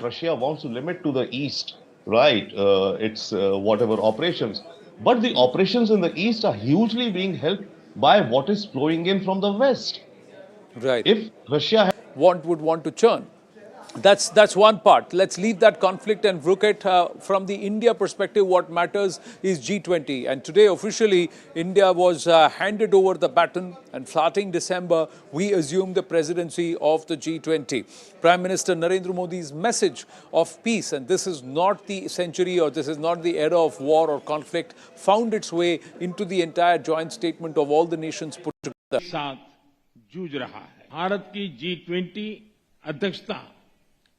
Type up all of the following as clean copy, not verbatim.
Russia wants to limit to the east, right? Its whatever operations. But the operations in the east are hugely being helped by what is flowing in from the west. Right. If Russia Would want to churn. That's one part. Let's leave that conflict and look at from the India perspective. What matters is G20, and today officially India was handed over the baton, and starting December we assume the presidency of the G20. Prime Minister Narendra Modi's message of peace, and this is not the century or this is not the era of war or conflict, found its way into the entire joint statement of all the nations put together. साथ जूझ रहा है। भारत की G20 अध्यक्षता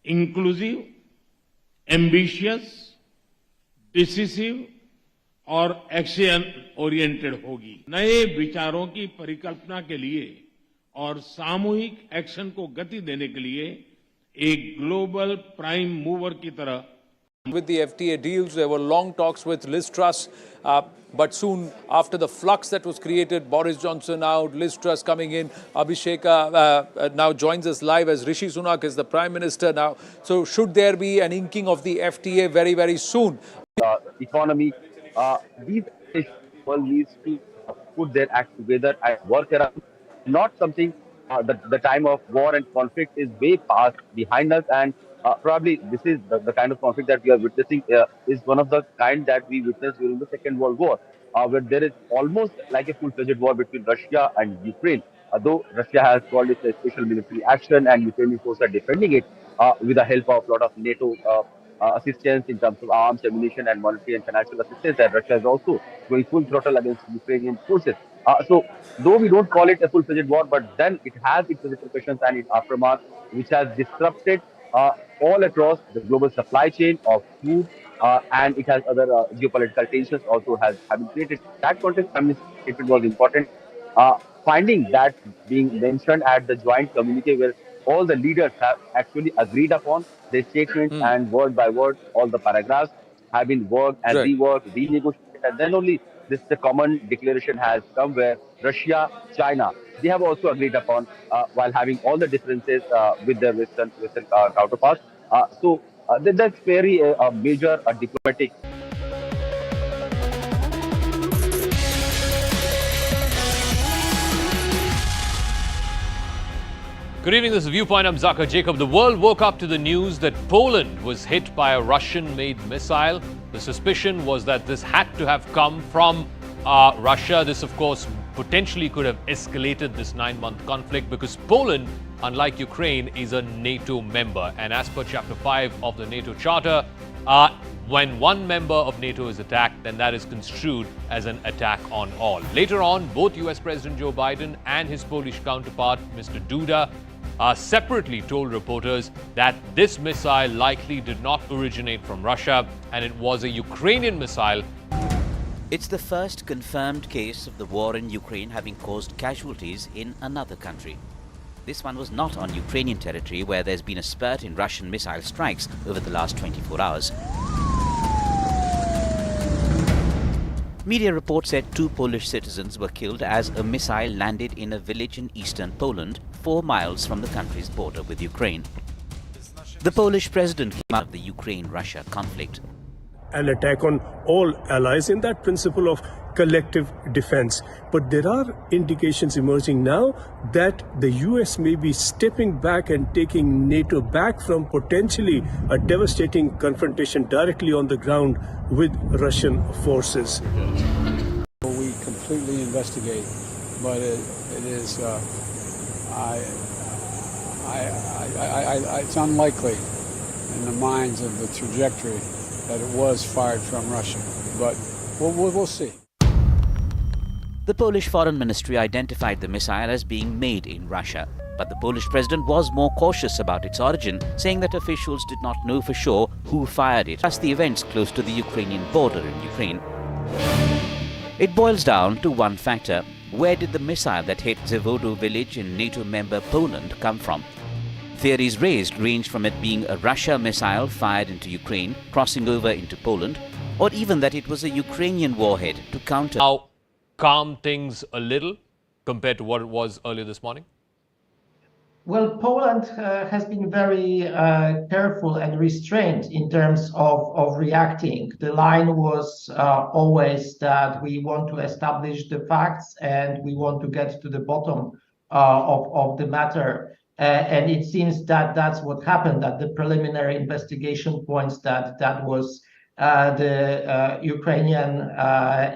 inclusive, ambitious, decisive और action oriented होगी। नए विचारों की परिकल्पना के लिए और सामूहिक एक्शन को गति देने के लिए एक ग्लोबल प्राइम मूवर की तरह। With the FTA deals, there were long talks with Liz Truss, but soon after the flux that was created, Boris Johnson out, Liz Truss coming in, Abhishek now joins us live as Rishi Sunak is the Prime Minister now. So should there be an inking of the FTA very, very soon? Economy, these people needs to put their act together and work around. Not something, the time of war and conflict is way past behind us, and probably this is the kind of conflict that we are witnessing is one of the kind that we witnessed during the Second World War, where there is almost like a full-fledged war between Russia and Ukraine. Though Russia has called it a special military action and Ukrainian forces are defending it with the help of a lot of NATO assistance in terms of arms, ammunition, and monetary and financial assistance, and Russia is also going full throttle against Ukrainian forces. So, though we don't call it a full-fledged war, but then it has its repercussions and its aftermath, which has disrupted all across the global supply chain of food, and it has other geopolitical tensions also have been created. That context, it was important. Finding that being mentioned at the joint communique where all the leaders have actually agreed upon their statements and word by word, all the paragraphs have been worked and reworked, renegotiated, and then only the common declaration has come where Russia, China, they have also agreed upon while having all the differences with their Western counterparts. So that's very major diplomatic. Good evening, this is Viewpoint. I'm Zaka Jacob. The world woke up to the news that Poland was hit by a Russian-made missile. The suspicion was that this had to have come from Russia. This, of course, potentially could have escalated this 9-month conflict because Poland, unlike Ukraine, is a NATO member. And as per Chapter 5 of the NATO Charter, when one member of NATO is attacked, then that is construed as an attack on all. Later on, both US President Joe Biden and his Polish counterpart, Mr. Duda, separately told reporters that this missile likely did not originate from Russia and it was a Ukrainian missile. It's the first confirmed case of the war in Ukraine having caused casualties in another country. This one was not on Ukrainian territory, where there's been a spurt in Russian missile strikes over the last 24 hours. Media reports said 2 Polish citizens were killed as a missile landed in a village in eastern Poland, 4 miles from the country's border with Ukraine. The Polish president came out of the Ukraine-Russia conflict. An attack on all allies in that principle of collective defense. But there are indications emerging now that the US may be stepping back and taking NATO back from potentially a devastating confrontation directly on the ground with Russian forces. We completely investigate, but it is it's unlikely in the minds of the trajectory that it was fired from Russia, but we'll see. The Polish Foreign Ministry identified the missile as being made in Russia, but the Polish president was more cautious about its origin, saying that officials did not know for sure who fired it, plus the events close to the Ukrainian border in Ukraine. It boils down to one factor: where did the missile that hit Zawodo village in NATO member Poland come from? Theories raised range from it being a Russia missile fired into Ukraine, crossing over into Poland, or even that it was a Ukrainian warhead to counter. Now, calm things a little compared to what it was earlier this morning? Well, Poland has been very careful and restrained in terms of reacting. The line was always that we want to establish the facts and we want to get to the bottom of the matter. And it seems that that's what happened, that the preliminary investigation points that was the Ukrainian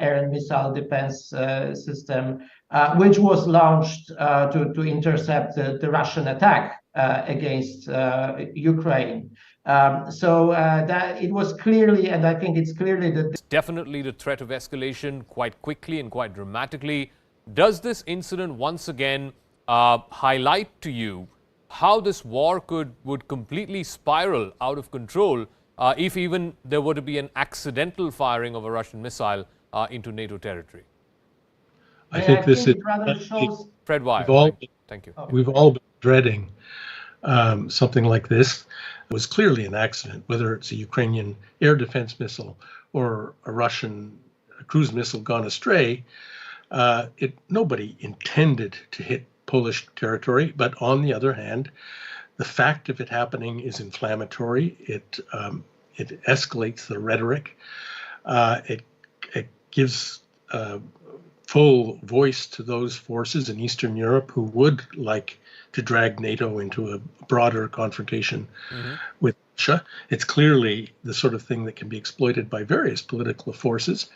air and missile defense system, which was launched to intercept the Russian attack against Ukraine. So that it was clearly, and I think it's clearly that It's definitely the threat of escalation quite quickly and quite dramatically. Does this incident once again highlight to you how this war would completely spiral out of control if even there were to be an accidental firing of a Russian missile into NATO territory? I think this is Fred Wire. Thank you. We've all been dreading something like this. It was clearly an accident, whether it's a Ukrainian air defense missile or a Russian cruise missile gone astray. Nobody intended to hit Polish territory, but on the other hand, the fact of it happening is inflammatory. It escalates the rhetoric. It gives full voice to those forces in Eastern Europe who would like to drag NATO into a broader confrontation with Russia. It's clearly the sort of thing that can be exploited by various political forces.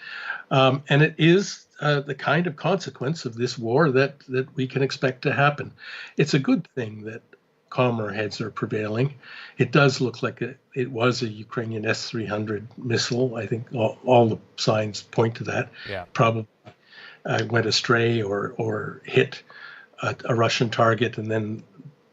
And it is the kind of consequence of this war that we can expect to happen. It's a good thing that calmer heads are prevailing. It does look like it was a Ukrainian S-300 missile. I think all the signs point to that. Yeah. Probably went astray or hit a Russian target, and then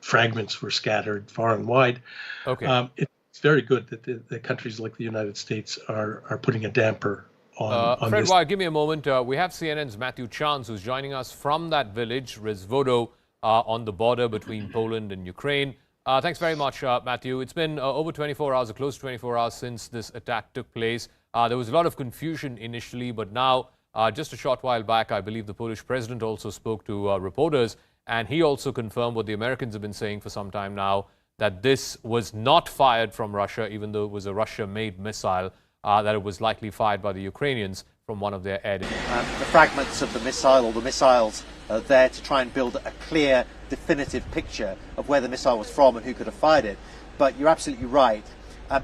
fragments were scattered far and wide. Okay. It's very good that the countries like the United States are putting a damper on Fred this. Wire, give me a moment. We have CNN's Matthew Chance, who's joining us from that village, Rizvodo, on the border between Poland and Ukraine. Thanks very much, Matthew. It's been over 24 hours, or close to 24 hours since this attack took place. There was a lot of confusion initially, but now, just a short while back, I believe the Polish president also spoke to reporters, and he also confirmed what the Americans have been saying for some time now, that this was not fired from Russia, even though it was a Russia-made missile, that it was likely fired by the Ukrainians from one of their air defense. The fragments of the missile, or the missiles, are there to try and build a clear, definitive picture of where the missile was from and who could have fired it. But you're absolutely right.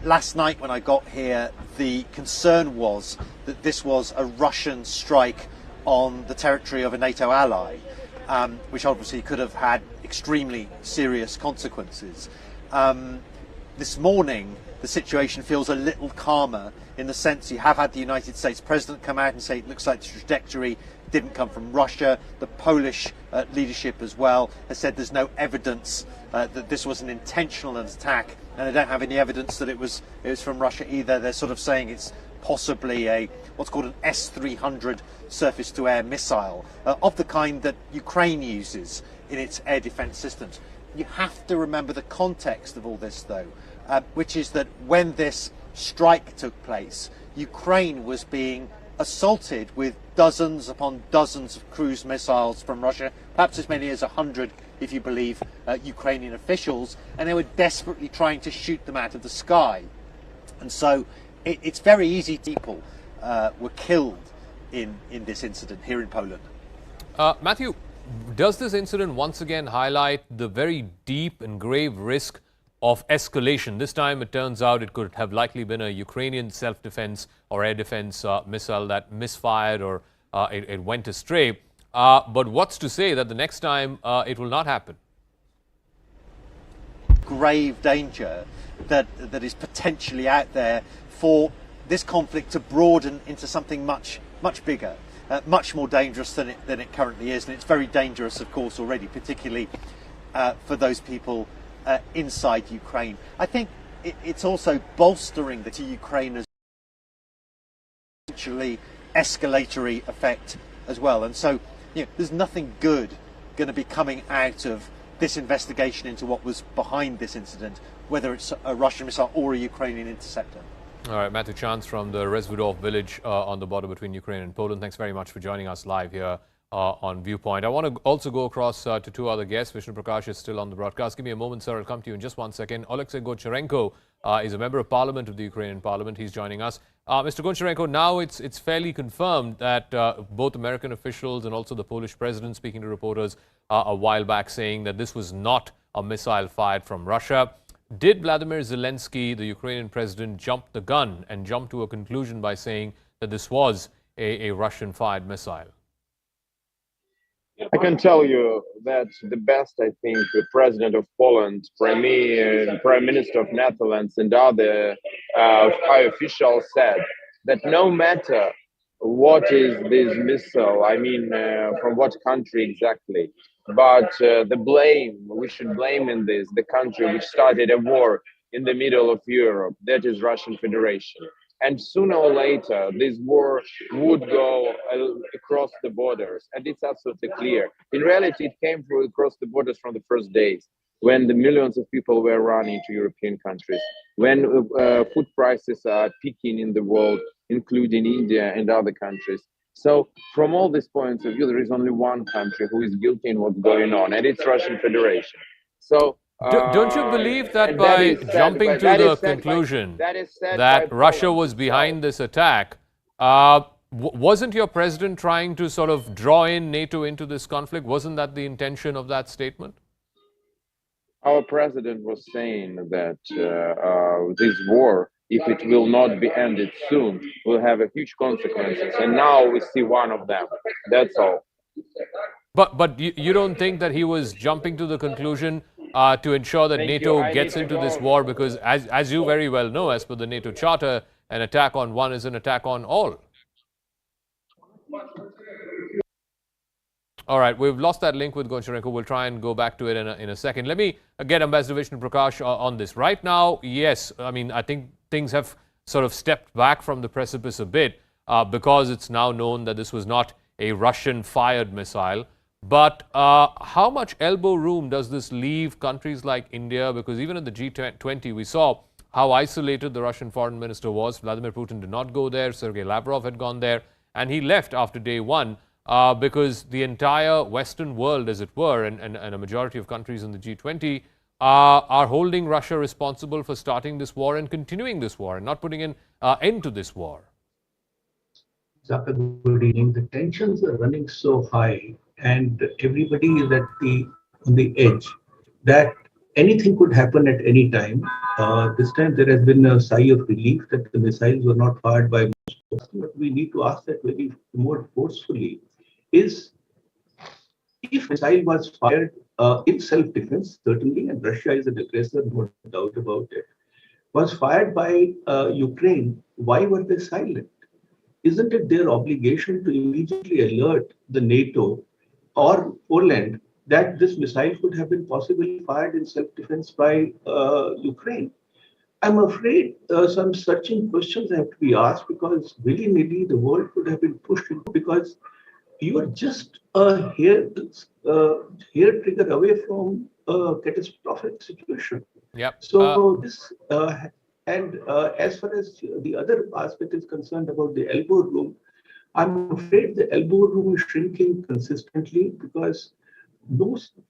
Last night when I got here, the concern was that this was a Russian strike on the territory of a NATO ally, which obviously could have had extremely serious consequences. This morning, the situation feels a little calmer in the sense you have had the United States President come out and say it looks like the trajectory didn't come from Russia. The Polish leadership as well has said there's no evidence that this was an intentional attack, and they don't have any evidence that it was from Russia either. They're sort of saying it's possibly what's called an S-300 surface-to-air missile of the kind that Ukraine uses in its air defense systems. You have to remember the context of all this, though, which is that when this strike took place, Ukraine was being assaulted with dozens upon dozens of cruise missiles from Russia, perhaps as many as 100 if you believe Ukrainian officials, and they were desperately trying to shoot them out of the sky. And so it's very easy. People were killed in this incident here in Poland. Matthew, does this incident once again highlight the very deep and grave risk of escalation? This time it turns out it could have likely been a Ukrainian self-defense or air defense missile that misfired or it went astray. But what's to say that the next time it will not happen? Grave danger that is potentially out there for this conflict to broaden into something much bigger, much more dangerous than it currently is. And it's very dangerous, of course, already, particularly for those people inside Ukraine. I think it's also bolstering to Ukraine's potentially escalatory effect as well. And so, there's nothing good going to be coming out of this investigation into what was behind this incident, whether it's a Russian missile or a Ukrainian interceptor. All right, Matthew Chance from the Rezvodov village on the border between Ukraine and Poland. Thanks very much for joining us live here on Viewpoint. I want to also go across to two other guests. Vishnu Prakash is still on the broadcast. Give me a moment, sir. I'll come to you in just 1 second. Oleksiy Goncharenko is a member of parliament of the Ukrainian parliament. He's joining us. Mr. Goncharenko, now it's fairly confirmed that both American officials and also the Polish president, speaking to reporters a while back, saying that this was not a missile fired from Russia. Did Vladimir Zelenskyy, the Ukrainian president, jump the gun and jump to a conclusion by saying that this was a Russian-fired missile? I can tell you that the best, I think, the president of Poland, Prime Minister of Netherlands, and other high officials said that no matter what is this missile, I mean, from what country exactly, but the blame, we should blame in this, the country which started a war in the middle of Europe, that is Russian Federation. And sooner or later, this war would go across the borders, and it's absolutely clear. In reality, it came through across the borders from the first days, when the millions of people were running to European countries, when food prices are peaking in the world, including India and other countries. So from all these points of view, there is only one country who is guilty in what's going on, and it's Russian Federation. So don't you believe that by jumping to the conclusion that Russia was behind this attack, wasn't your president trying to sort of draw in NATO into this conflict? Wasn't that the intention of that statement? Our president was saying that this war, if it will not be ended soon, will have a huge consequences. And now we see one of them. That's all. But you don't think that he was jumping to the conclusion to ensure that NATO gets into this war? Because as you very well know, as per the NATO Charter, an attack on one is an attack on all. All right, we've lost that link with Goncharenko. We'll try and go back to it in a second. Let me get Ambassador Vishnu Prakash on this. Right now, yes, I mean, I think things have sort of stepped back from the precipice a bit because it's now known that this was not a Russian-fired missile. But how much elbow room does this leave countries like India? Because even at the G20, we saw how isolated the Russian foreign minister was. Vladimir Putin did not go there. Sergei Lavrov had gone there. And he left after day one because the entire Western world, as it were, and a majority of countries in the G20 are holding Russia responsible for starting this war and continuing this war and not putting an end to this war. Zaka, good evening. The tensions are running so high and everybody is on the edge that anything could happen at any time. This time there has been a sigh of relief that the missiles were not fired by Moscow. What we need to ask that very more forcefully is, if missile was fired in self-defense, certainly, and Russia is an aggressor, no doubt about it, was fired by Ukraine, why were they silent? Isn't it their obligation to immediately alert the NATO or Poland that this missile could have been possibly fired in self-defense by Ukraine? I'm afraid some searching questions have to be asked, because willy-nilly the world could have been pushed into, because you are just a hair trigger away from a catastrophic situation. Yep. So this as far as the other aspect is concerned about the elbow room, I'm afraid the elbow room is shrinking consistently because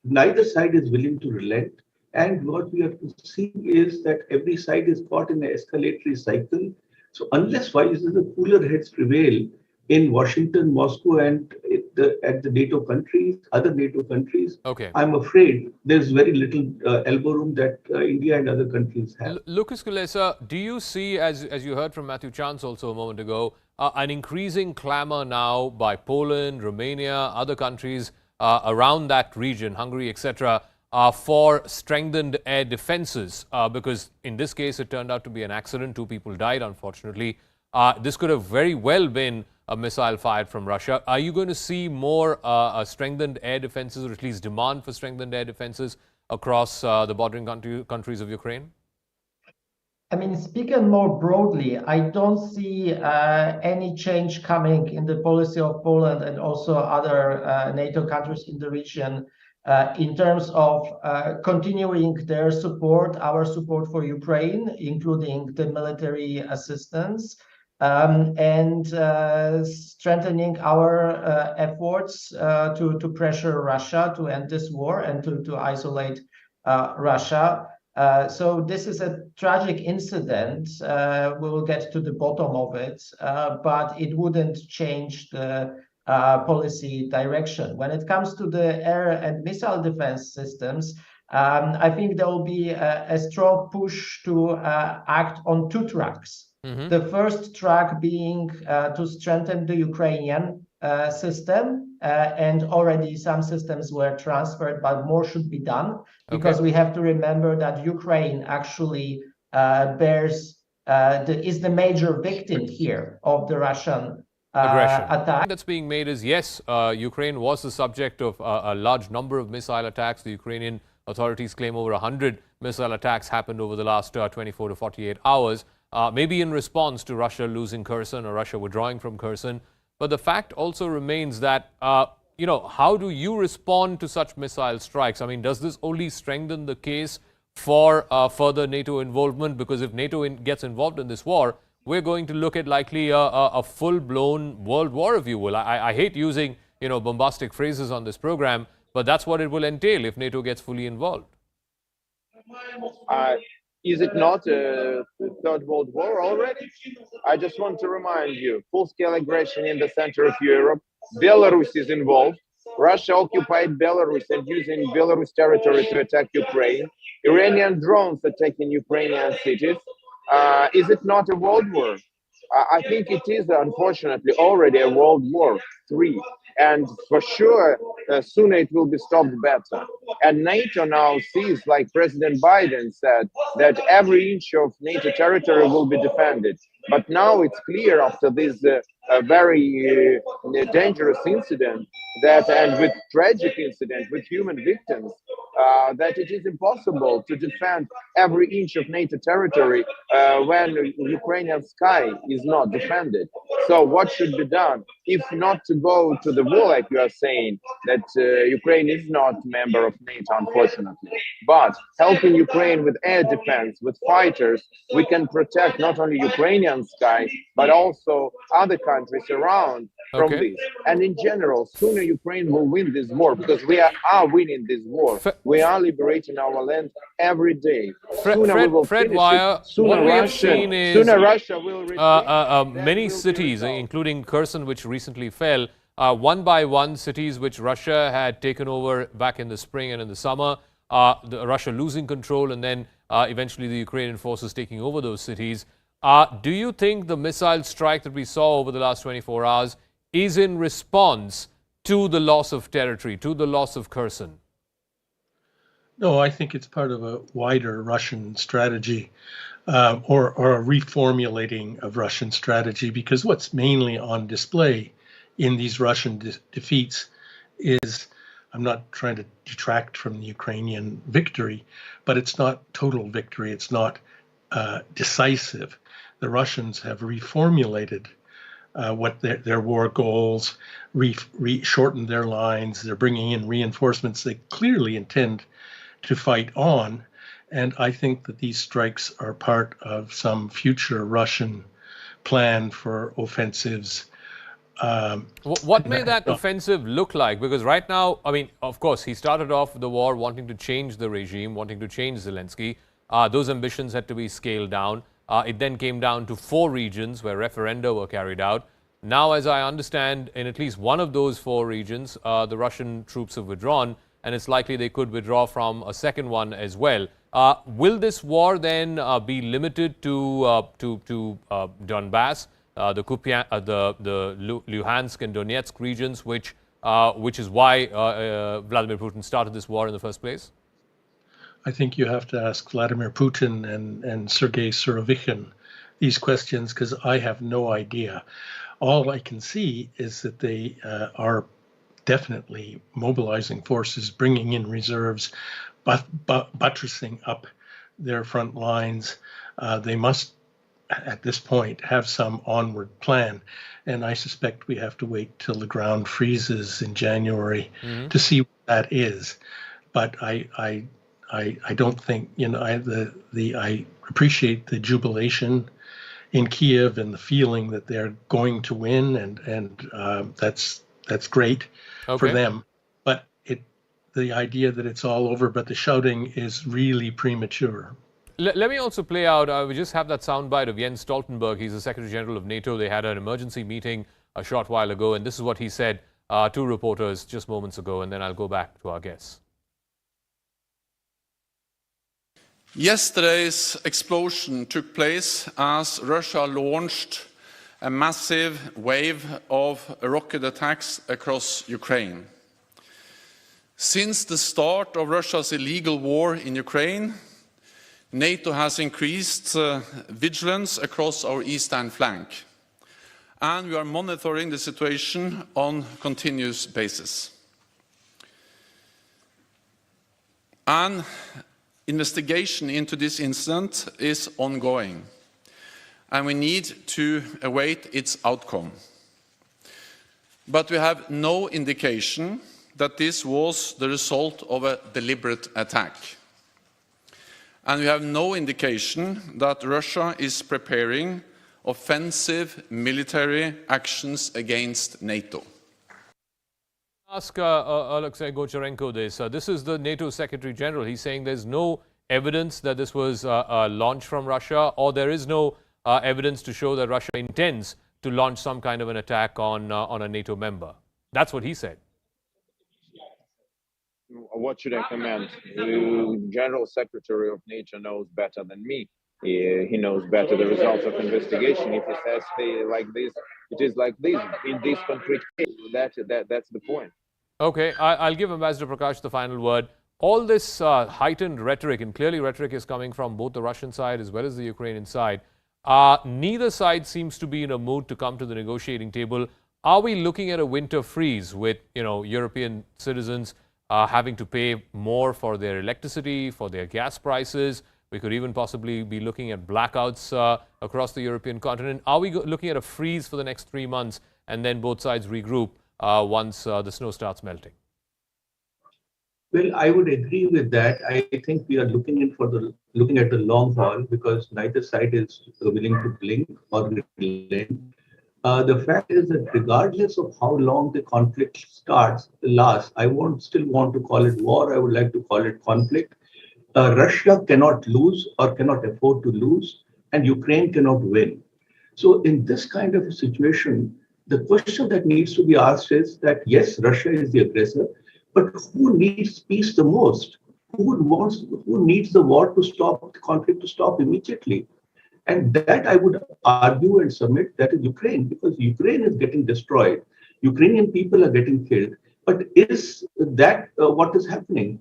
neither side is willing to relent. And what we are seeing is that every side is caught in an escalatory cycle. So unless the cooler heads prevail in Washington, Moscow, and at the NATO countries, other NATO countries, okay, I'm afraid there's very little elbow room that India and other countries have. Lucas Kulesa, do you see, as you heard from Matthew Chance also a moment ago, an increasing clamor now by Poland, Romania, other countries around that region, Hungary, etc., for strengthened air defenses? Because in this case, it turned out to be an accident. 2 people died, unfortunately. This could have very well been a missile fired from Russia. Are you going to see more strengthened air defenses, or at least demand for strengthened air defenses across the bordering countries of Ukraine? I mean, speaking more broadly, I don't see any change coming in the policy of Poland and also other NATO countries in the region in terms of continuing their support, our support for Ukraine, including the military assistance. and strengthening our efforts to pressure Russia to end this war and to isolate Russia. So this is a tragic incident. We will get to the bottom of it, but it wouldn't change the policy direction. When it comes to the air and missile defense systems, I think there will be a strong push to act on two tracks. The first track being to strengthen the Ukrainian system, and already some systems were transferred, but more should be done, because we have to remember that Ukraine actually is the major victim here of the Russian aggression. attack. That's being made is, yes, Ukraine was the subject of a large number of missile attacks. The Ukrainian authorities claim over 100 missile attacks happened over the last 24 to 48 hours. Maybe in response to Russia losing Kherson or Russia withdrawing from Kherson. But the fact also remains that, how do you respond to such missile strikes? I mean, does this only strengthen the case for further NATO involvement? Because if NATO gets involved in this war, we're going to look at likely a full-blown world war, if you will. I hate using, bombastic phrases on this program, but that's what it will entail if NATO gets fully involved. Is it not a third world war already? I just want to remind you, full-scale aggression in the center of Europe. Belarus is involved. Russia occupied Belarus and using Belarus territory to attack Ukraine. Iranian drones attacking Ukrainian cities. Is it not a world war? I think it is, unfortunately, already a World War III. And for sure, sooner it will be stopped better. And NATO now sees, like President Biden said, that every inch of NATO territory will be defended. But now it's clear after this very dangerous incident and with tragic incident with human victims, that it is impossible to defend every inch of NATO territory when Ukrainian sky is not defended. So what should be done? If not to go to the war, like you are saying, that Ukraine is not a member of NATO, unfortunately, but helping Ukraine with air defense, with fighters, we can protect not only Ukrainian sky, but also other countries around from this. And in general, sooner Ukraine will win this war, because we are winning this war. We are liberating our land every day. Sooner we will finish it. Sooner Russia will many cities, including Kherson, which recently fell, one by one, cities which Russia had taken over back in the spring and in the summer, Russia losing control, and then eventually the Ukrainian forces taking over those cities. Do you think the missile strike that we saw over the last 24 hours is in response to the loss of territory, to the loss of Kherson? No, I think it's part of a wider Russian strategy, or a reformulating of Russian strategy, because what's mainly on display in these Russian defeats is, I'm not trying to detract from the Ukrainian victory, but it's not total victory. It's not decisive. The Russians have reformulated what their war goals, shortened their lines. They're bringing in reinforcements they clearly intend to fight on. And I think that these strikes are part of some future Russian plan for offensives. What may that offensive look like? Because right now, I mean, of course, he started off the war wanting to change the regime, wanting to change Zelenskyy. Those ambitions had to be scaled down. It then came down to 4 regions where referenda were carried out. Now, as I understand, in at least one of those 4 regions, the Russian troops have withdrawn, and it's likely they could withdraw from a second one as well. Will this war then be limited to Donbass, the Luhansk and Donetsk regions, which is why Vladimir Putin started this war in the first place? I think you have to ask Vladimir Putin and Sergei Surovikin these questions, because I have no idea. All I can see is that they are definitely mobilizing forces, bringing in reserves, buttressing up their front lines. They must, at this point, have some onward plan. And I suspect we have to wait till the ground freezes in January to see what that is. But I don't think, I appreciate the jubilation in Kiev and the feeling that they're going to win, and that's great for them. But the idea that it's all over, but the shouting is really premature. Let me also play out, we just have that soundbite of Jens Stoltenberg. He's the Secretary General of NATO. They had an emergency meeting a short while ago, and this is what he said to reporters just moments ago, and then I'll go back to our guests. Yesterday's explosion took place as Russia launched a massive wave of rocket attacks across Ukraine. Since the start of Russia's illegal war in Ukraine, NATO has increased vigilance across our eastern flank, and we are monitoring the situation on a continuous basis. An investigation into this incident is ongoing, and we need to await its outcome. But we have no indication that this was the result of a deliberate attack. And we have no indication that Russia is preparing offensive military actions against NATO. Ask Alexei Gocharenko this. This is the NATO Secretary General. He's saying there's no evidence that this was a launch from Russia, or there is no evidence to show that Russia intends to launch some kind of an attack on a NATO member. That's what he said. What should I comment? The General Secretary of NATO knows better than me. He knows better the results of investigation. If he says like this, it is like this in this concrete case. That's the point. Okay, I'll give Ambassador Prakash the final word. All this heightened rhetoric, and clearly rhetoric is coming from both the Russian side as well as the Ukrainian side. Neither side seems to be in a mood to come to the negotiating table. Are we looking at a winter freeze with, European citizens having to pay more for their electricity, for their gas prices? We could even possibly be looking at blackouts across the European continent. Are we looking at a freeze for the next 3 months and then both sides regroup once the snow starts melting? Well, I would agree with that. I think we are looking at the long haul because neither side is willing to blink or relent. The fact is that regardless of how long the conflict lasts, I still want to call it war. I would like to call it conflict. Russia cannot lose or cannot afford to lose, and Ukraine cannot win. So in this kind of a situation, the question that needs to be asked is that, yes, Russia is the aggressor, but who needs peace the most? Who needs the war to stop, the conflict to stop immediately? And that I would argue and submit that is Ukraine, because Ukraine is getting destroyed. Ukrainian people are getting killed. But is that what is happening?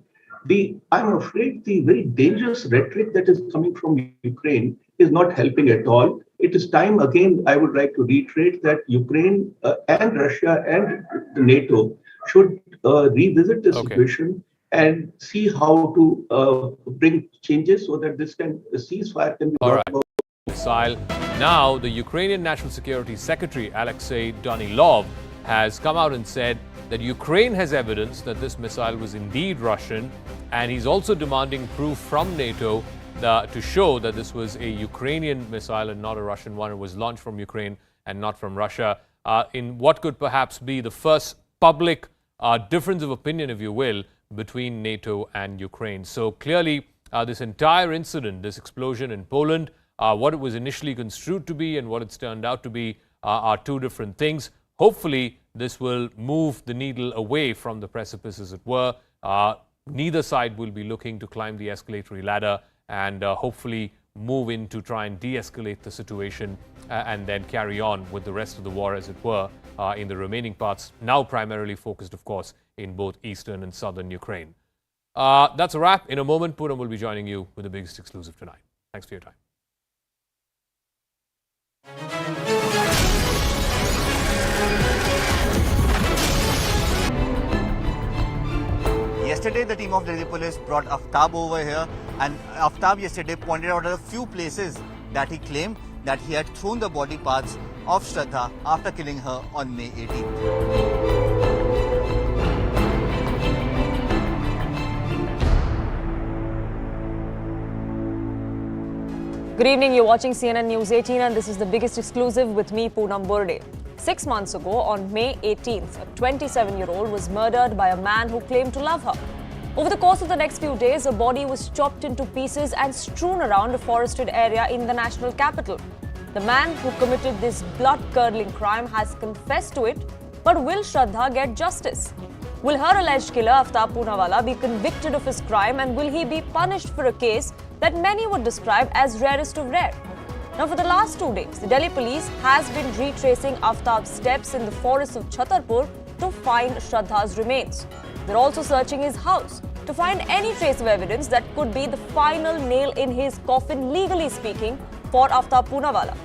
I'm afraid the very dangerous rhetoric that is coming from Ukraine is not helping at all. It is time, again, I would like to reiterate that Ukraine and Russia and NATO should revisit the situation and see how to bring changes so that a ceasefire can be brought about. Missile. Now, the Ukrainian National Security Secretary, Alexei Danilov, has come out and said that Ukraine has evidence that this missile was indeed Russian, and he's also demanding proof from NATO to show that this was a Ukrainian missile and not a Russian one. It was launched from Ukraine and not from Russia, in what could perhaps be the first public difference of opinion, if you will, between NATO and Ukraine. So clearly, this entire incident, this explosion in Poland, what it was initially construed to be and what it's turned out to be are two different things. Hopefully, this will move the needle away from the precipice, as it were. Neither side will be looking to climb the escalatory ladder and hopefully move in to try and de-escalate the situation and then carry on with the rest of the war, as it were, in the remaining parts, now primarily focused, of course, in both eastern and southern Ukraine. That's a wrap. In a moment, Poonam will be joining you with the biggest exclusive tonight. Thanks for your time. Yesterday, the team of Delhi police brought Aftab over here, and Aftab yesterday pointed out a few places that he claimed that he had thrown the body parts of Shraddha after killing her on May 18th. Good evening, you're watching CNN News 18 and this is the biggest exclusive with me, Poonam Burde. 6 months ago, on May 18th, a 27-year-old was murdered by a man who claimed to love her. Over the course of the next few days, her body was chopped into pieces and strewn around a forested area in the national capital. The man who committed this blood-curdling crime has confessed to it, but will Shraddha get justice? Will her alleged killer, Aftab Poonawala, be convicted of his crime and will he be punished for a case that many would describe as rarest of rare? Now, for the last 2 days, the Delhi police has been retracing Aftab's steps in the forests of Chhatarpur to find Shraddha's remains. They're also searching his house to find any trace of evidence that could be the final nail in his coffin, legally speaking, for Aftab Poonawala.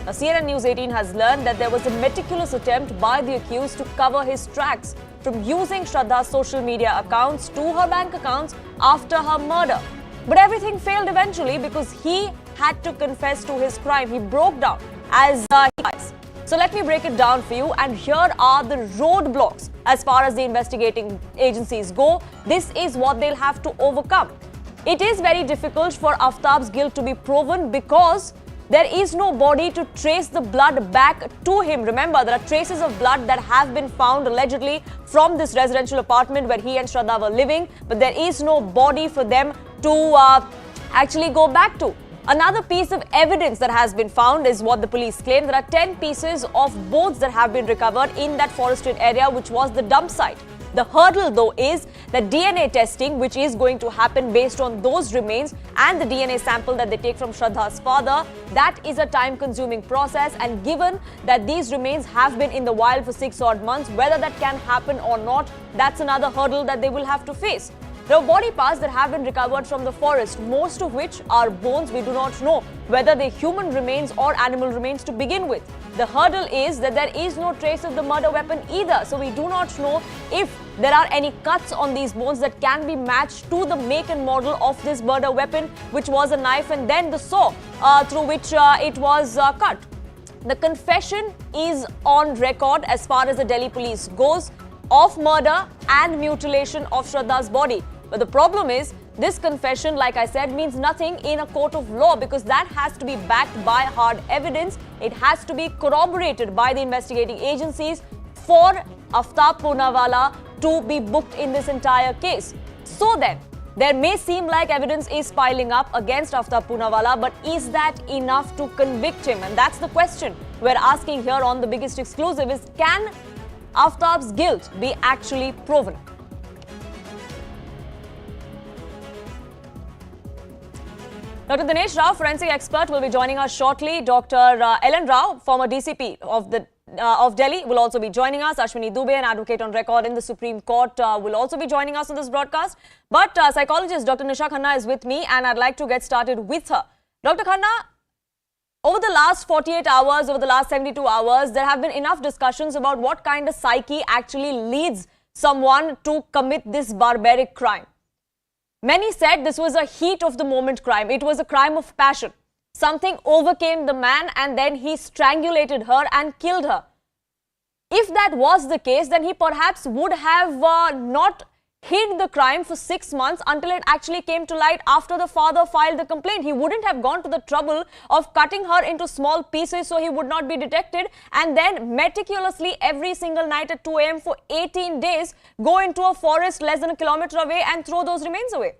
Now, CNN News 18 has learned that there was a meticulous attempt by the accused to cover his tracks, from using Shraddha's social media accounts to her bank accounts after her murder. But everything failed eventually because he had to confess to his crime. He broke down as he dies. So let me break it down for you, and here are the roadblocks as far as the investigating agencies go. This is what they'll have to overcome. It is very difficult for Aftab's guilt to be proven because there is no body to trace the blood back to him. Remember, there are traces of blood that have been found allegedly from this residential apartment where he and Shraddha were living, but there is no body for them to actually go back to. Another piece of evidence that has been found is what the police claim. There are 10 pieces of bones that have been recovered in that forested area, which was the dump site. The hurdle, though, is that DNA testing, which is going to happen based on those remains and the DNA sample that they take from Shraddha's father, that is a time-consuming process. And given that these remains have been in the wild for 6 odd months, whether that can happen or not, that's another hurdle that they will have to face. There are body parts that have been recovered from the forest, most of which are bones. We do not know whether they're human remains or animal remains to begin with. The hurdle is that there is no trace of the murder weapon either. So we do not know if there are any cuts on these bones that can be matched to the make and model of this murder weapon, which was a knife, and then the saw through which it was cut. The confession is on record as far as the Delhi police goes of murder and mutilation of Shraddha's body. But the problem is, this confession, like I said, means nothing in a court of law because that has to be backed by hard evidence. It has to be corroborated by the investigating agencies for Aftab Poonawala to be booked in this entire case. So then, there may seem like evidence is piling up against Aftab Poonawala, but is that enough to convict him? And that's the question we're asking here on The Biggest Exclusive is, can Aftab's guilt be actually proven? Dr. Dinesh Rao, forensic expert, will be joining us shortly. Dr. Ellen Rao, former DCP of Delhi, will also be joining us. Ashwini Dubey, an advocate on record in the Supreme Court, will also be joining us on this broadcast. But psychologist Dr. Nisha Khanna is with me, and I'd like to get started with her. Dr. Khanna, over the last 48 hours, over the last 72 hours, there have been enough discussions about what kind of psyche actually leads someone to commit this barbaric crime. Many said this was a heat of the moment crime. It was a crime of passion. Something overcame the man and then he strangulated her and killed her. If that was the case, then he perhaps would have not hid the crime for 6 months until it actually came to light after the father filed the complaint. He wouldn't have gone to the trouble of cutting her into small pieces so he would not be detected, and then meticulously every single night at 2 a.m. for 18 days go into a forest less than a kilometer away and throw those remains away.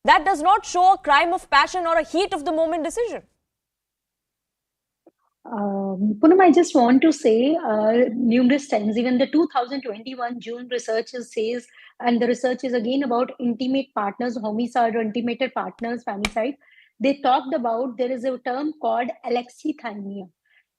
That does not show a crime of passion or a heat of the moment decision. Poonam, I just want to say numerous times, even the 2021 June research says, and the research is again about intimate partners, homicide or intimate partners, femicide. They talked about there is a term called alexithymia.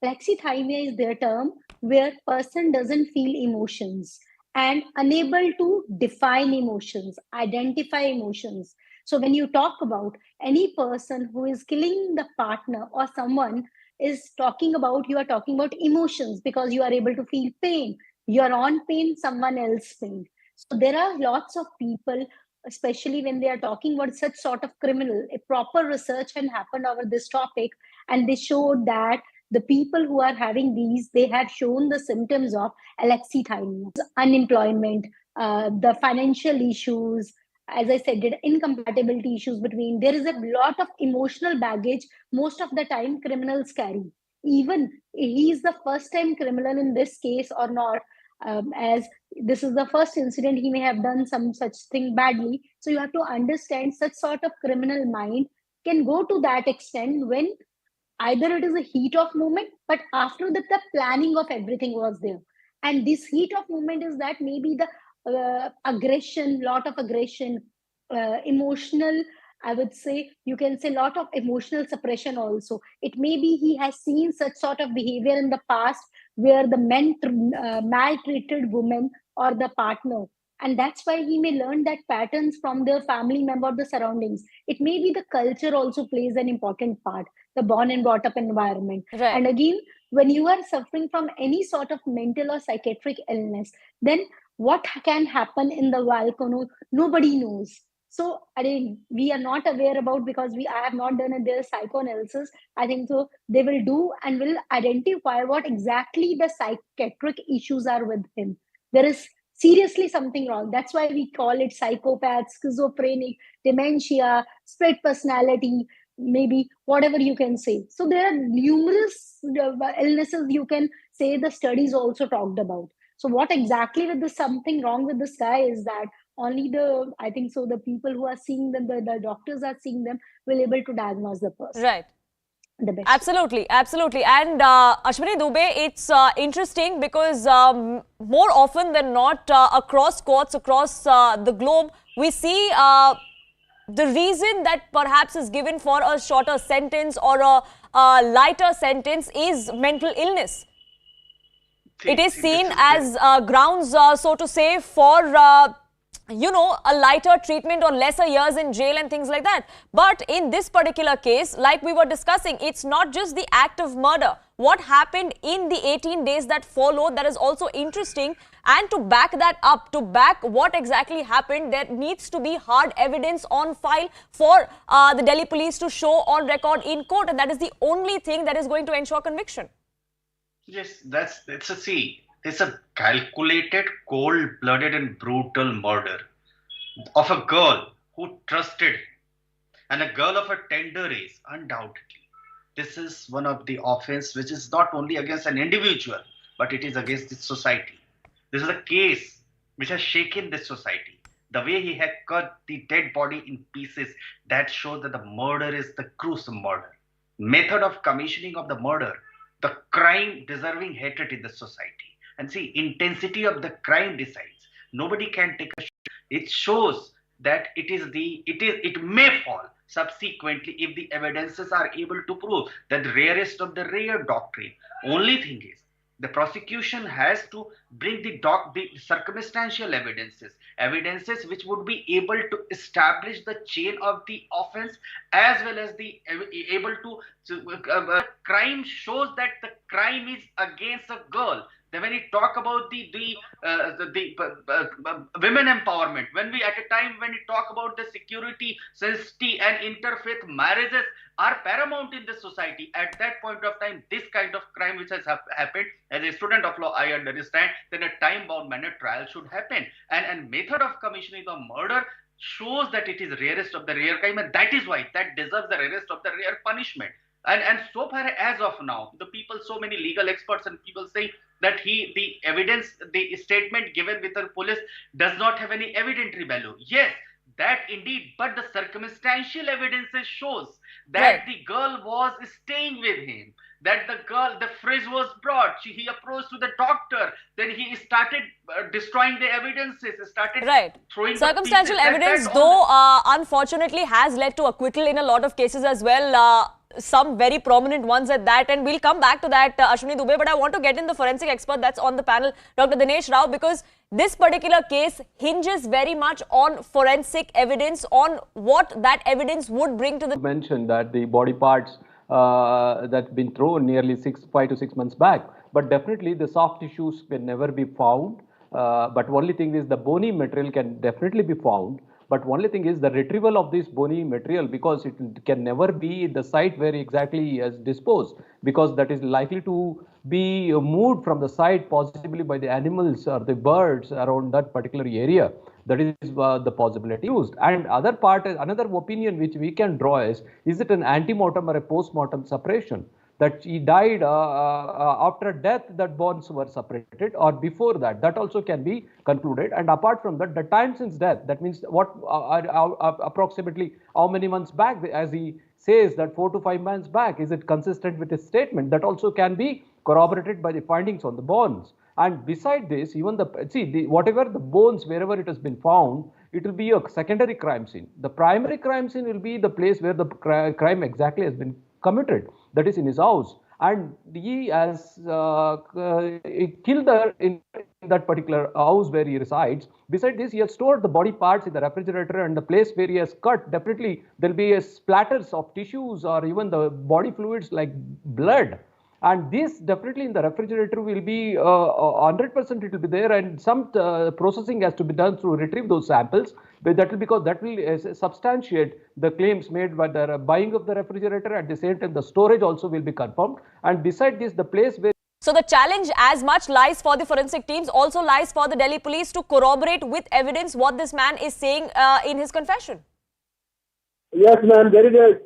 Alexithymia is their term where person doesn't feel emotions and unable to define emotions, identify emotions. So when you talk about any person who is killing the partner or someone is talking about, you are talking about emotions because you are able to feel pain. You are on pain, someone else pain. So there are lots of people, especially when they are talking about such sort of criminal, a proper research had happened over this topic, and they showed that the people who are having these, they have shown the symptoms of alexithymia, unemployment, the financial issues, as I said, incompatibility issues between. There is a lot of emotional baggage most of the time criminals carry. Even he is the first time criminal in this case or not, as this is the first incident, he may have done some such thing badly. So you have to understand such sort of criminal mind can go to that extent when either it is a heat of moment, but after that the planning of everything was there. And this heat of moment is that maybe the aggression, lot of aggression, emotional, I would say, you can say lot of emotional suppression also. It may be he has seen such sort of behavior in the past where the men maltreated women or the partner, and that's why he may learn that patterns from their family member, the surroundings. It may be the culture also plays an important part, the born and brought up environment. Right. And again, when you are suffering from any sort of mental or psychiatric illness, then what can happen in the volcano, nobody knows. So again, we are not aware about, because I have not done their psychoanalysis. I think so they will do and will identify what exactly the psychiatric issues are with him. There is seriously something wrong. That's why we call it psychopath, schizophrenic, dementia, split personality, maybe whatever you can say. So there are numerous illnesses you can say the studies also talked about. So what exactly with the something wrong with this guy is that only the, I think so, the people who are seeing them, the doctors are seeing them, will able to diagnose the person. Right. The best. Absolutely, absolutely. And Ashwini Dubey, it's interesting because more often than not, across courts, across the globe, we see the reason that perhaps is given for a shorter sentence or a lighter sentence is mental illness. It is seen as grounds, so to say, for you know, a lighter treatment or lesser years in jail and things like that. But in this particular case, like we were discussing, it's not just the act of murder. What happened in the 18 days that followed, that is also interesting. And to back that up, to back what exactly happened, there needs to be hard evidence on file for the Delhi police to show on record in court. And that is the only thing that is going to ensure conviction. Yes, it's a calculated, cold-blooded and brutal murder of a girl who trusted him, and a girl of a tender age, undoubtedly. This is one of the offense which is not only against an individual, but it is against the society. This is a case which has shaken this society. The way he had cut the dead body in pieces, that shows that the murder is the gruesome murder. Method of commissioning of the murder, the crime deserving hatred in the society. And see, intensity of the crime decides. Nobody can take a shot. It shows that it may fall subsequently if the evidences are able to prove that the rarest of the rare doctrine. Only thing is, the prosecution has to bring the circumstantial evidences which would be able to establish the chain of the offense, as well as the able to crime shows that the crime is against a girl. Then when we talk about the women empowerment, when we talk about the security, safety and interfaith marriages are paramount in this society, at that point of time, this kind of crime which has happened, as a student of law, I understand, then a time-bound manner trial should happen. And method of commissioning the murder shows that it is rarest of the rare crime, and that is why that deserves the rarest of the rare punishment. And so far as of now, the people, so many legal experts and people say that the evidence, the statement given with the police does not have any evidentiary value. Yes, that indeed, but the circumstantial evidences shows that the girl was staying with him, that the fridge was brought, he approached to the doctor, then he started destroying the evidences, started throwing circumstantial evidence, though unfortunately has led to acquittal in a lot of cases as well. Some very prominent ones at that, and we'll come back to that, Ashwini Dubey, but I want to get in the forensic expert that's on the panel, Dr. Dinesh Rao, because this particular case hinges very much on forensic evidence, on what that evidence would bring to the... mentioned that the body parts that's been thrown nearly 5 to 6 months back, but definitely the soft tissues can never be found, but only thing is the bony material can definitely be found. But only thing is the retrieval of this bony material, because it can never be the site where exactly is disposed, because that is likely to be moved from the site possibly by the animals or the birds around that particular area. That is the possibility used. And other part, another opinion which we can draw is it an antemortem or a post-mortem separation? That he died after death, that bones were separated, or before that, that also can be concluded. And apart from that, the time since death, that means what approximately how many months back, as he says that 4 to 5 months back, is it consistent with his statement? That also can be corroborated by the findings on the bones. And beside this, even whatever the bones, wherever it has been found, it will be a secondary crime scene. The primary crime scene will be the place where the crime exactly has been committed, that is in his house, and he has killed her in that particular house where he resides. Beside this, he has stored the body parts in the refrigerator, and the place where he has cut, definitely there will be splatters of tissues or even the body fluids like blood. And this definitely in the refrigerator will be 100% it will be there, and some processing has to be done to retrieve those samples. But that will, because that will substantiate the claims made by the buying of the refrigerator. At the same time, the storage also will be confirmed. And beside this, the place where so the challenge as much lies for the forensic teams, also lies for the Delhi police to corroborate with evidence what this man is saying in his confession. Yes, ma'am. There is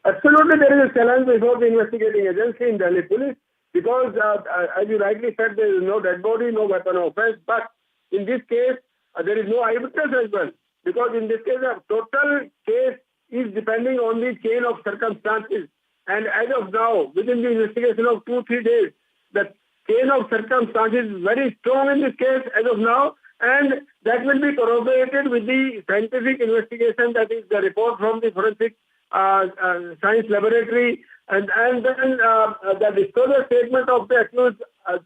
absolutely there is a challenge before the investigating agency in Delhi police, because as you rightly said, there is no dead body, no weapon of offense. But in this case, there is no eyewitness as well, because in this case, the total case is depending on the chain of circumstances. And as of now, within the investigation of 2-3 days, the chain of circumstances is very strong in this case as of now. And that will be corroborated with the scientific investigation, that is the report from the forensic science laboratory, and then the disclosure statement of the accused.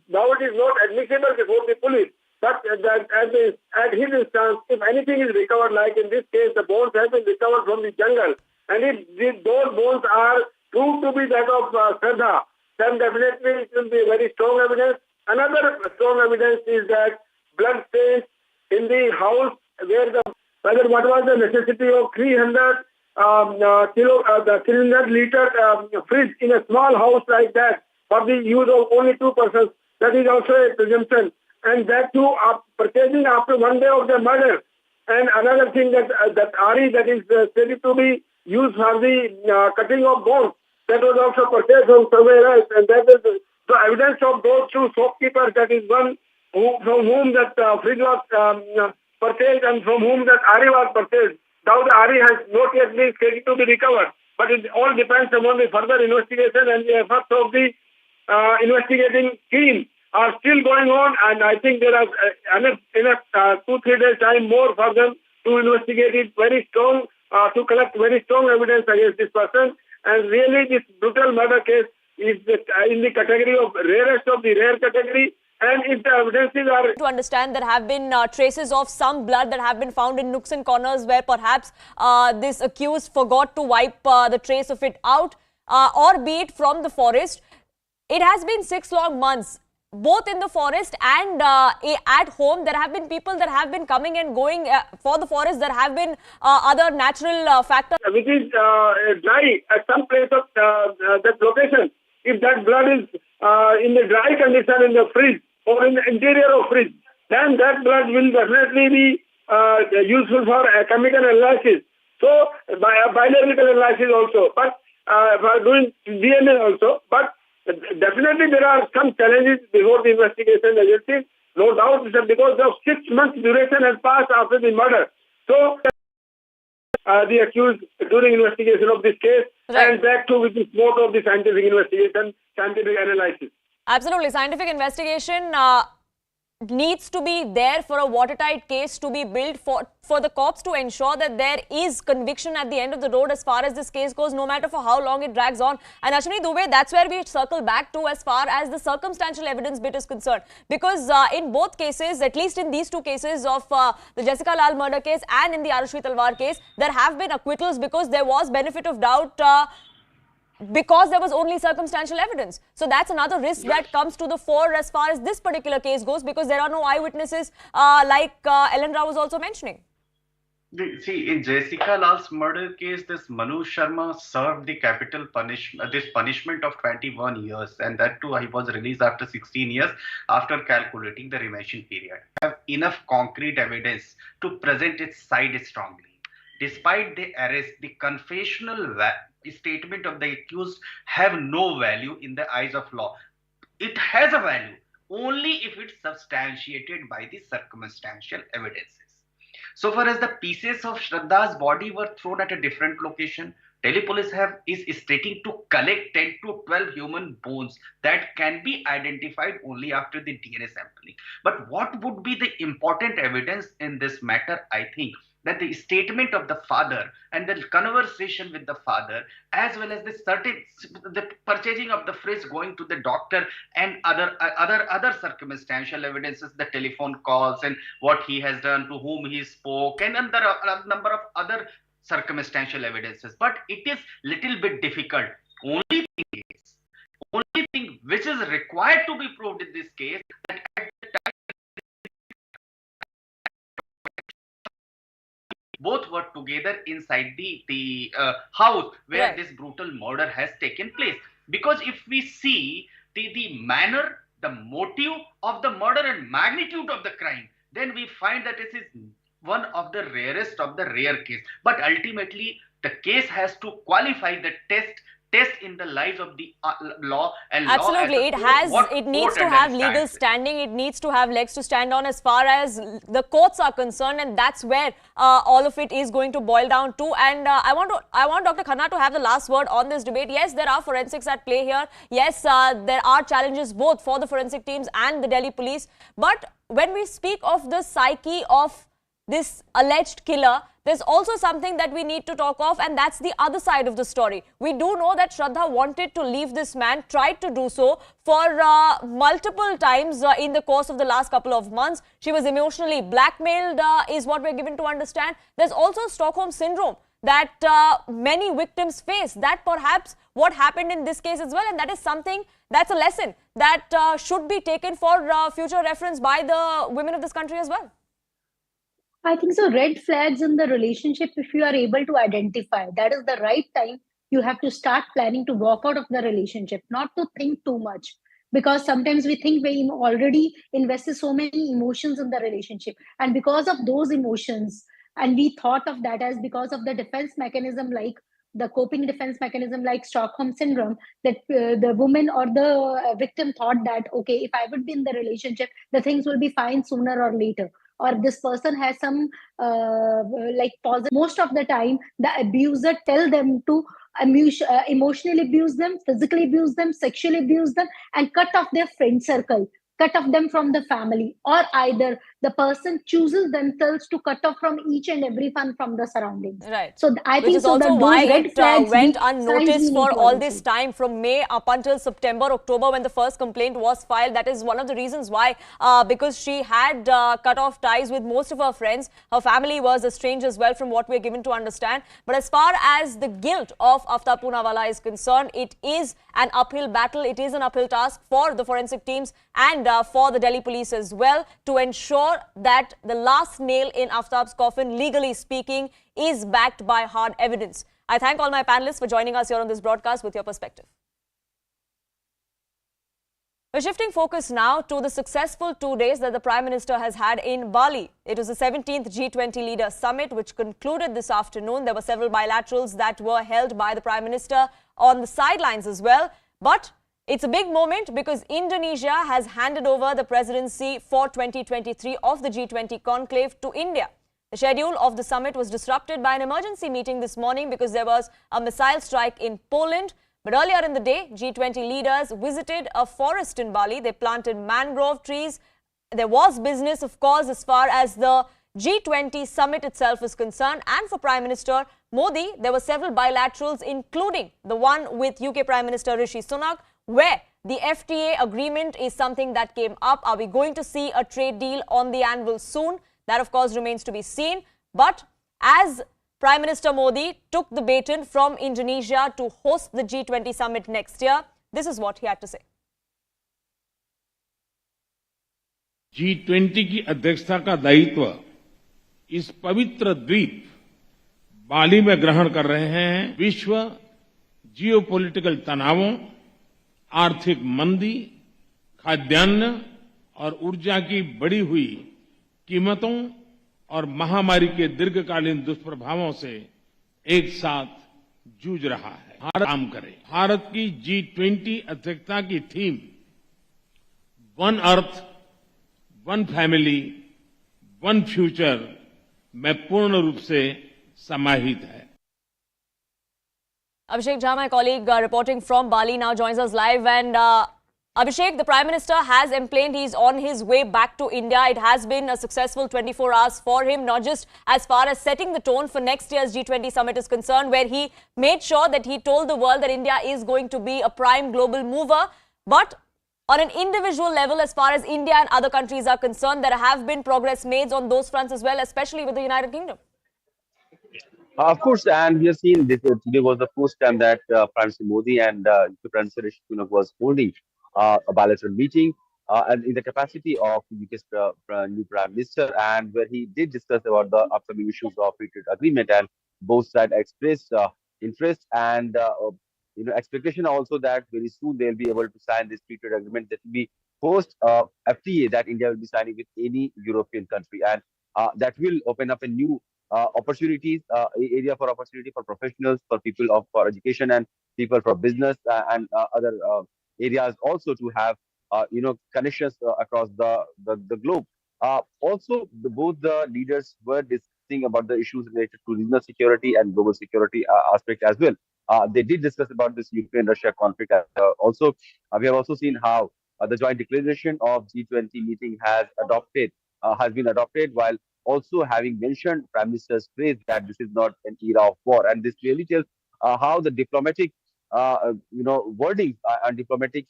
Now it is not admissible before the police, but that at his instance, if anything is recovered, like in this case, the bones have been recovered from the jungle, and if those bones are proved to be that of Shraddha, then definitely it will be very strong evidence. Another strong evidence is that blood stains in the house where what was the necessity of 300 liter fridge in a small house like that for the use of only 2 persons. That is also a presumption, and that too purchasing after 1 day of the murder. And another thing that Ari, that is stated to be used for the cutting of bones, that was also purchased from somewhere else, and that is the evidence of those 2 shopkeepers. That is one from whom that fridge was purchased and from whom that Ari was purchased. Now the Ari has not yet been scheduled to be recovered, but it all depends upon the further investigation, and the efforts of the investigating team are still going on, and I think there are enough 2-3 days time more for them to investigate it very strong, to collect very strong evidence against this person. And really this brutal murder case is in the category of rarest of the rare category. And if the evidences are... To understand, there have been traces of some blood that have been found in nooks and corners where perhaps this accused forgot to wipe the trace of it out, or be it from the forest. It has been 6 long months, both in the forest and at home. There have been people that have been coming and going for the forest. There have been other natural factors. Which is dry at some place of that location. If that blood is in the dry condition in the fridge or in the interior of fridge, then that blood will definitely be useful for chemical analysis. So, biological analysis also, but for doing DNA also. But definitely there are some challenges before the investigation agency. No doubt, because of 6 months duration has passed after the murder. So, the accused during investigation of this case, right, and back to with the smoke of the scientific investigation, scientific analysis. Absolutely. Scientific investigation needs to be there for a watertight case to be built for the cops to ensure that there is conviction at the end of the road as far as this case goes, no matter for how long it drags on. And Ashwini Dubey, that's where we circle back to as far as the circumstantial evidence bit is concerned. Because in both cases, at least in these 2 cases of the Jessica Lal murder case and in the Arushvi Talwar case, there have been acquittals because there was benefit of doubt because there was only circumstantial evidence. So that's another risk that comes to the fore as far as this particular case goes, because there are no eyewitnesses like Ellen Rao was also mentioning. See, in Jessica Lal's murder case, this Manu Sharma served the capital punishment, this punishment of 21 years, and that too, he was released after 16 years after calculating the remission period. Have enough concrete evidence to present its side strongly. Despite the arrest, the confessional statement of the accused have no value in the eyes of law. It has a value only if it's substantiated by the circumstantial evidences. So far as the pieces of Shraddha's body were thrown at a different location, Delhi police is stating to collect 10 to 12 human bones that can be identified only after the DNA sampling. But what would be the important evidence in this matter? I think that the statement of the father and the conversation with the father, as well as the purchasing of the fridge, going to the doctor, and other circumstantial evidences, the telephone calls and what he has done, to whom he spoke, and a number of other circumstantial evidences. But it is little bit difficult. Only thing which is required to be proved in this case, that at the time both were together inside the house where this brutal murder has taken place. Because if we see the manner, the motive of the murder and magnitude of the crime, then we find that this is one of the rarest of the rare case. But ultimately, the case has to qualify the test in the lives of the law, and absolutely law it needs to have legal standing, it needs to have legs to stand on as far as the courts are concerned, and that's where all of it is going to boil down to. And I want Dr. Khanna to have the last word on this debate. Yes, there are forensics at play here. Yes, there are challenges both for the forensic teams and the Delhi police. But when we speak of the psyche of this alleged killer, there's also something that we need to talk of, and that's the other side of the story. We do know that Shraddha wanted to leave this man, tried to do so for multiple times in the course of the last couple of months. She was emotionally blackmailed, is what we're given to understand. There's also Stockholm Syndrome that many victims face. That perhaps what happened in this case as well, and that is something, that's a lesson that should be taken for future reference by the women of this country as well. I think so. Red flags in the relationship, if you are able to identify, that is the right time. You have to start planning to walk out of the relationship, not to think too much. Because sometimes we think we already invested so many emotions in the relationship. And because of those emotions, and we thought of that as because of the defense mechanism, like the coping defense mechanism like Stockholm Syndrome, that the woman or the victim thought that, okay, if I would be in the relationship, the things will be fine sooner or later. Or this person has some like positive. Most of the time, the abuser tell them to emotionally abuse them, physically abuse them, sexually abuse them, and cut off their friend circle, cut off them from the family, or either the person chooses themselves to cut off from each and every one from the surroundings. Right. So I Which think is so also that why those red it flags went unnoticed for all this see. time, from May up until September, October, when the first complaint was filed. That is one of the reasons why, because she had cut off ties with most of her friends. Her family was estranged as well, from what we're given to understand. But as far as the guilt of Aftab Poonawala is concerned, it is an uphill battle. It is an uphill task for the forensic teams and for the Delhi police as well, to ensure that the last nail in Aftab's coffin, legally speaking, is backed by hard evidence. I thank all my panelists for joining us here on this broadcast with your perspective. We're shifting focus now to the successful 2 days that the Prime Minister has had in Bali. It was the 17th G20 Leaders Summit, which concluded this afternoon. There were several bilaterals that were held by the Prime Minister on the sidelines as well. But it's a big moment because Indonesia has handed over the presidency for 2023 of the G20 conclave to India. The schedule of the summit was disrupted by an emergency meeting this morning because there was a missile strike in Poland. But earlier in the day, G20 leaders visited a forest in Bali. They planted mangrove trees. There was business, of course, as far as the G20 summit itself is concerned. And for Prime Minister Modi, there were several bilaterals, including the one with UK Prime Minister Rishi Sunak, where the FTA agreement is something that came up. Are we going to see a trade deal on the anvil soon? That, of course, remains to be seen. But as Prime Minister Modi took the baton from Indonesia to host the G20 summit next year, this is what he had to say. G20 की अध्यक्षता का दायित्व इस पवित्र द्वीप बाली में ग्रहण कर रहे हैं विश्व जियोपॉलिटिकल तनावों, आर्थिक मंदी, खाद्यान्न और ऊर्जा की बढ़ी हुई कीमतों और महामारी के दीर्घकालीन दुष्प्रभावों से एक साथ जूझ रहा है। भारत काम करे। भारत की G20 अध्यक्षता की theme one earth, one family, one future में पूर्ण रूप से समाहित है। Abhishek Jha, my colleague reporting from Bali, now joins us live. And Abhishek, the Prime Minister has explained he's on his way back to India. It has been a successful 24 hours for him, not just as far as setting the tone for next year's G20 summit is concerned, where he made sure that he told the world that India is going to be a prime global mover. But on an individual level, as far as India and other countries are concerned, there have been progress made on those fronts as well, especially with the United Kingdom. Of course, and we have seen this today was the first time that Prime Minister Modi and Prime Minister Rishi Sunak was holding a bilateral meeting and in the capacity of UK's new Prime Minister, and where he did discuss about the upcoming issues of free trade agreement, and both sides expressed interest and expectation also that very soon they'll be able to sign this free trade agreement that will be first FTA that India will be signing with any European country, and that will open up a new opportunities, area for opportunity for professionals, for people for education, and people for business and other areas also to have connections across the globe. Also, both the leaders were discussing about the issues related to regional security and global security aspect as well. They did discuss about this Ukraine-Russia conflict. Also, we have also seen how the joint declaration of G20 meeting has been adopted, while also having mentioned Prime Minister's phrase that this is not an era of war, and this really tells how the diplomatic, wording and diplomatic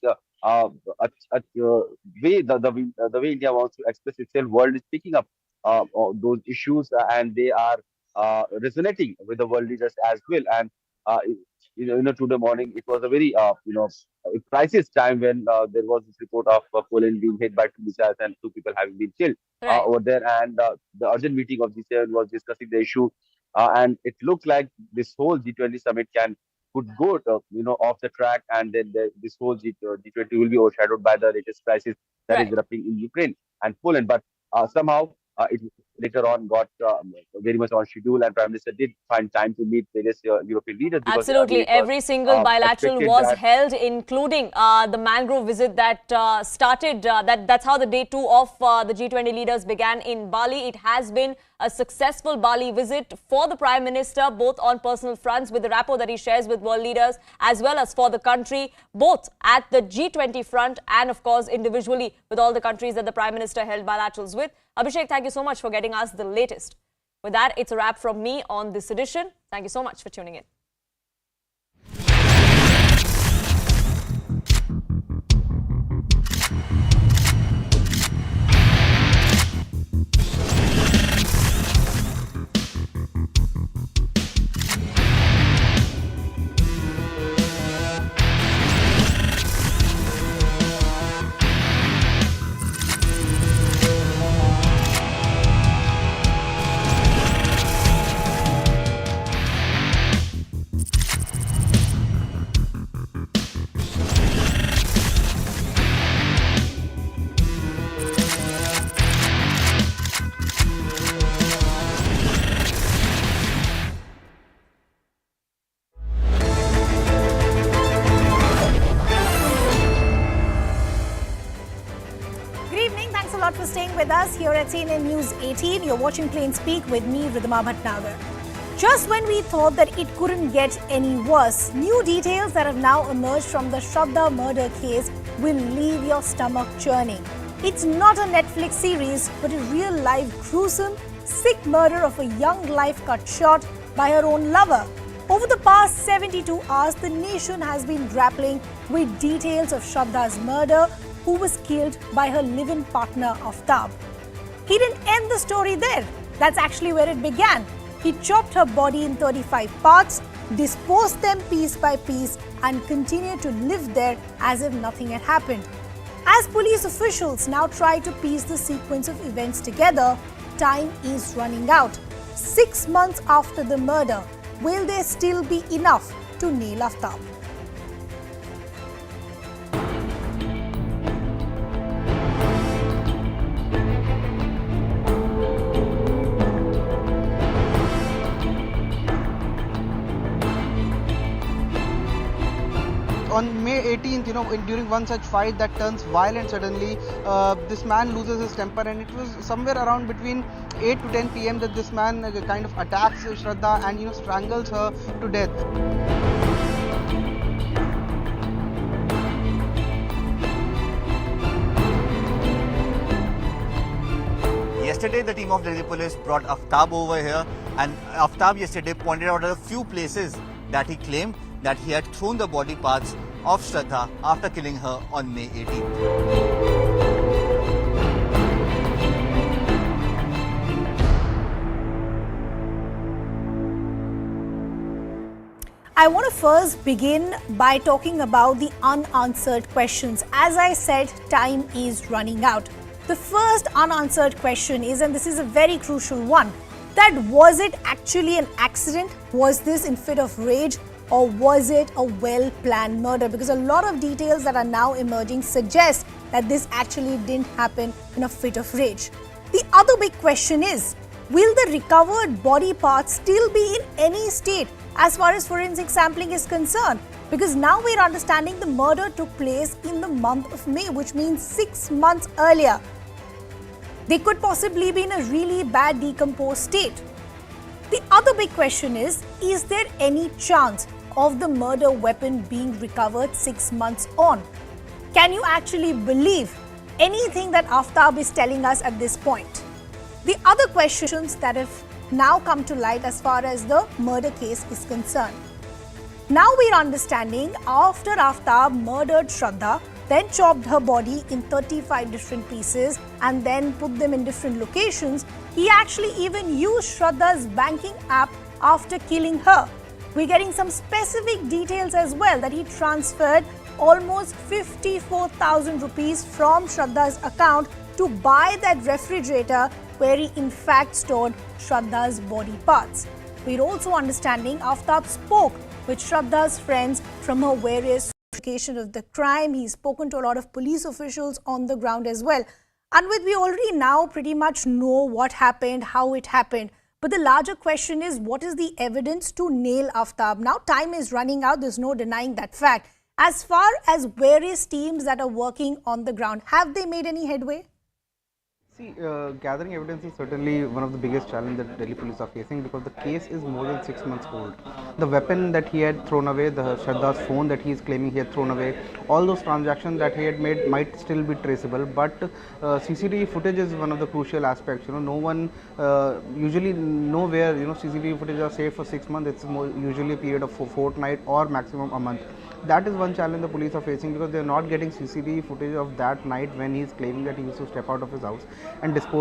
way the way India wants to express itself, world is picking up those issues, and they are resonating with the world leaders as well. And today morning it was a very a crisis time when there was this report of Poland being hit by 2 missiles and 2 people having been killed over there, and the urgent meeting of G7 was discussing the issue, and it looks like this whole G20 summit could go off the track, and then this whole G20 will be overshadowed by the latest crisis that is erupting in Ukraine and Poland. But somehow it later on got very much on schedule, and Prime Minister did find time to meet various European leaders. Absolutely. Every single bilateral was held, including the mangrove visit that started. That's how the day 2 of the G20 leaders began in Bali. It has been a successful Bali visit for the Prime Minister, both on personal fronts with the rapport that he shares with world leaders, as well as for the country, both at the G20 front and, of course, individually with all the countries that the Prime Minister held bilaterals with. Abhishek, thank you so much for getting us the latest. With that, it's a wrap from me on this edition. Thank you so much for tuning in. For staying with us here at CNN News 18. You're watching Plain Speak with me, Ridhima Bhatnagar. Just when we thought that it couldn't get any worse, new details that have now emerged from the Shraddha murder case will leave your stomach churning. It's not a Netflix series, but a real-life gruesome, sick murder of a young life cut short by her own lover. Over the past 72 hours, the nation has been grappling with details of Shraddha's murder, who was killed by her live-in partner Aftab. He didn't end the story there. That's actually where it began. He chopped her body in 35 parts, disposed them piece by piece, and continued to live there as if nothing had happened. As police officials now try to piece the sequence of events together, time is running out. 6 months after the murder, will there still be enough to nail Aftab? On May 18th, during one such fight that turns violent suddenly, this man loses his temper, and it was somewhere around between 8 to 10 p.m. that this man kind of attacks Shraddha and strangles her to death. Yesterday, the team of Delhi police brought Aftab over here, and Aftab yesterday pointed out a few places that he claimed that he had thrown the body parts of Shraddha after killing her on May 18th. I want to first begin by talking about the unanswered questions. As I said, time is running out. The first unanswered question is, and this is a very crucial one, that was it actually an accident? Was this in fit of rage? Or was it a well-planned murder? Because a lot of details that are now emerging suggest that this actually didn't happen in a fit of rage. The other big question is, will the recovered body parts still be in any state as far as forensic sampling is concerned? Because now we're understanding the murder took place in the month of May, which means 6 months earlier. They could possibly be in a really bad decomposed state. The other big question is there any chance of the murder weapon being recovered 6 months on? Can you actually believe anything that Aftab is telling us at this point? The other questions that have now come to light as far as the murder case is concerned. Now we're understanding after Aftab murdered Shraddha, then chopped her body in 35 different pieces and then put them in different locations, he actually even used Shraddha's banking app after killing her. We're getting some specific details as well, that he transferred almost 54,000 rupees from Shraddha's account to buy that refrigerator where he in fact stored Shraddha's body parts. We're also understanding Aftab spoke with Shraddha's friends from her various locations of the crime. He's spoken to a lot of police officials on the ground as well. And we already now pretty much know what happened, how it happened. But the larger question is, what is the evidence to nail Aftab? Now time is running out, there's no denying that fact. As far as various teams that are working on the ground, have they made any headway? See, gathering evidence is certainly one of the biggest challenges that Delhi police are facing, because the case is more than 6 months old. The weapon that he had thrown away, the Shraddha's phone that he is claiming he had thrown away, all those transactions that he had made might still be traceable, but CCTV footage is one of the crucial aspects. No one usually nowhere CCTV footage are safe for 6 months. It's usually a period of a fortnight or maximum a month. That is one challenge the police are facing, because they are not getting CCTV footage of that night when he is claiming that he used to step out of his house and dispose